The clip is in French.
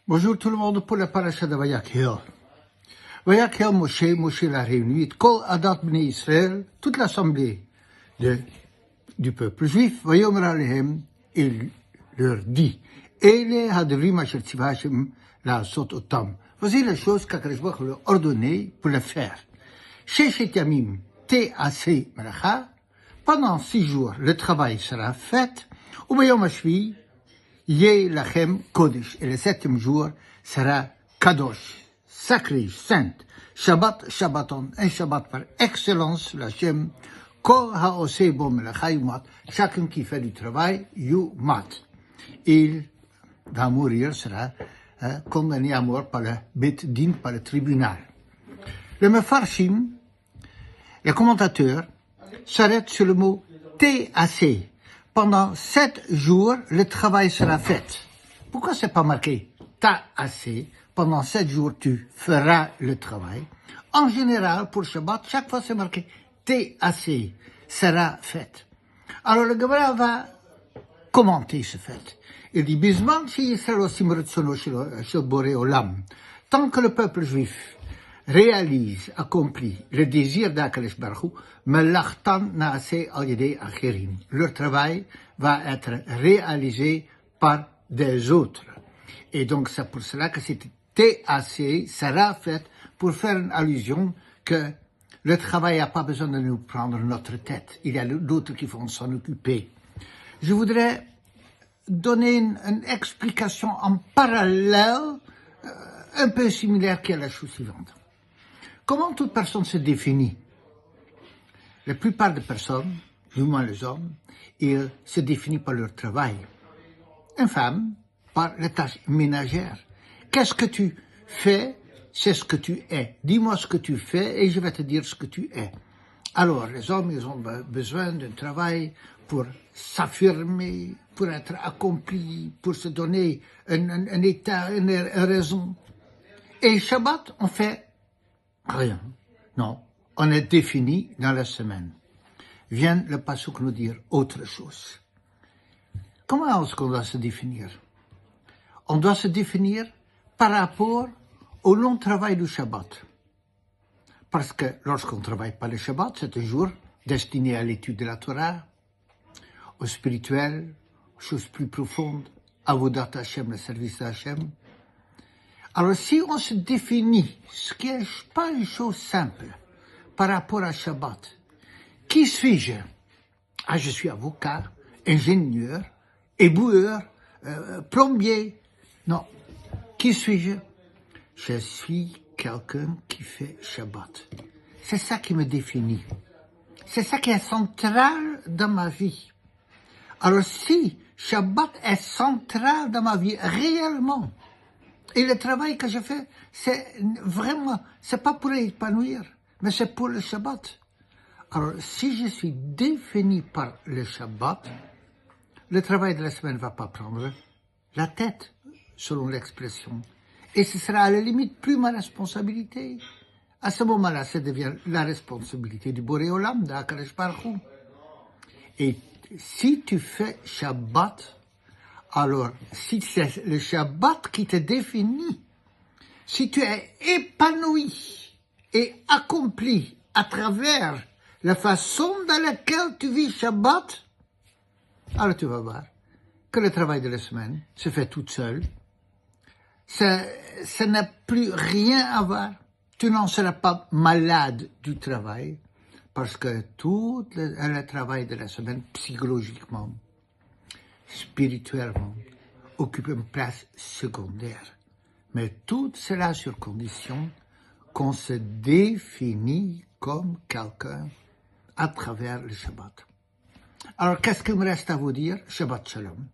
Bonjour tout le monde pour la paracha de Vayakhel. Vayakhel Moshe l'a réuni, Kol Adat Bnei Israël, toute l'assemblée du peuple juif, Vayomer Alehem, il leur dit, Ele Hadavrim Asher Tzivah Hashem La'asot Otam. Voici les choses qu'Akadosh Baruch Hu leur a ordonné pour le faire. Sheshet Yamim Te'aseh Melacha, pendant 6 jours, le travail sera fait, ou Vayom Hashvi, Yeh lachem kodesh, et le 7e jour sera kadosh, sacré, sainte, Shabbat, Shabbaton, un Shabbat par excellence, l'Hachem, kol ha'oseh bo melacha yumat, chacun qui fait du travail, yumat. Il va mourir, sera condamné à mort par le Bet Din, par le tribunal. Le Mefarshim, le commentateur, s'arrête sur le mot Te'aseh. Pendant 7 jours, le travail sera fait. Pourquoi c'est pas marqué Ta'aseh? Pendant 7 jours, tu feras le travail. En général, pour Shabbat, chaque fois c'est marqué Te'aseh, sera fait. Alors le Gemara va commenter ce fait. Il dit, Bisman shi Yisrael osim retzono shel borei olam. Tant que le peuple juif réalise, accomplit le désir d'Akadosh Baruch Hu, melachtan naaseh al yedei acherim. Leur travail va être réalisé par des autres. Et donc c'est pour cela que cette Te'aseh sera faite pour faire une allusion que le travail n'a pas besoin de nous prendre notre tête. Il y a d'autres qui vont s'en occuper. Je voudrais donner une explication en parallèle, un peu similaire qui est la chose suivante. Comment toute personne se définit? La plupart des personnes, du moins les hommes, ils se définissent par leur travail. Une femme, par les tâches ménagères. Qu'est-ce que tu fais? C'est ce que tu es. Dis-moi ce que tu fais et je vais te dire ce que tu es. Alors, les hommes, ils ont besoin d'un travail pour s'affirmer, pour être accomplis, pour se donner un état, une raison. Et Shabbat, on fait rien. Non, on est défini dans la semaine. Vient le pasuk nous dire autre chose. Comment est-ce qu'on doit se définir? On doit se définir par rapport au long travail du Shabbat. Parce que lorsqu'on ne travaille pas le Shabbat, c'est un jour destiné à l'étude de la Torah, au spirituel, aux choses plus profondes, à Avodat Hashem, le service d'Hashem. Alors, si on se définit, ce qui n'est pas une chose simple, par rapport à Shabbat, qui suis-je? Ah, je suis avocat, ingénieur, éboueur, plombier. Non. Qui suis-je? Je suis quelqu'un qui fait Shabbat. C'est ça qui me définit. C'est ça qui est central dans ma vie. Alors, si Shabbat est central dans ma vie, réellement, et le travail que je fais, c'est vraiment, c'est pas pour épanouir, mais c'est pour le Shabbat. Alors, si je suis défini par le Shabbat, le travail de la semaine ne va pas prendre la tête, selon l'expression. Et ce sera à la limite plus ma responsabilité. À ce moment-là, ça devient la responsabilité du Borei Olam, d'Akadosh Baruch Hu. Et si tu fais Shabbat, alors, si c'est le Shabbat qui te définit, si tu es épanoui et accompli à travers la façon dans laquelle tu vis Shabbat, alors tu vas voir que le travail de la semaine se fait toute seule. Ça n'a plus rien à voir. Tu n'en seras pas malade du travail parce que tout le travail de la semaine, psychologiquement, spirituellement, occupe une place secondaire. Mais tout cela sur condition qu'on se définit comme quelqu'un à travers le Shabbat. Alors, qu'est-ce qu'il me reste à vous dire? Shabbat Shalom.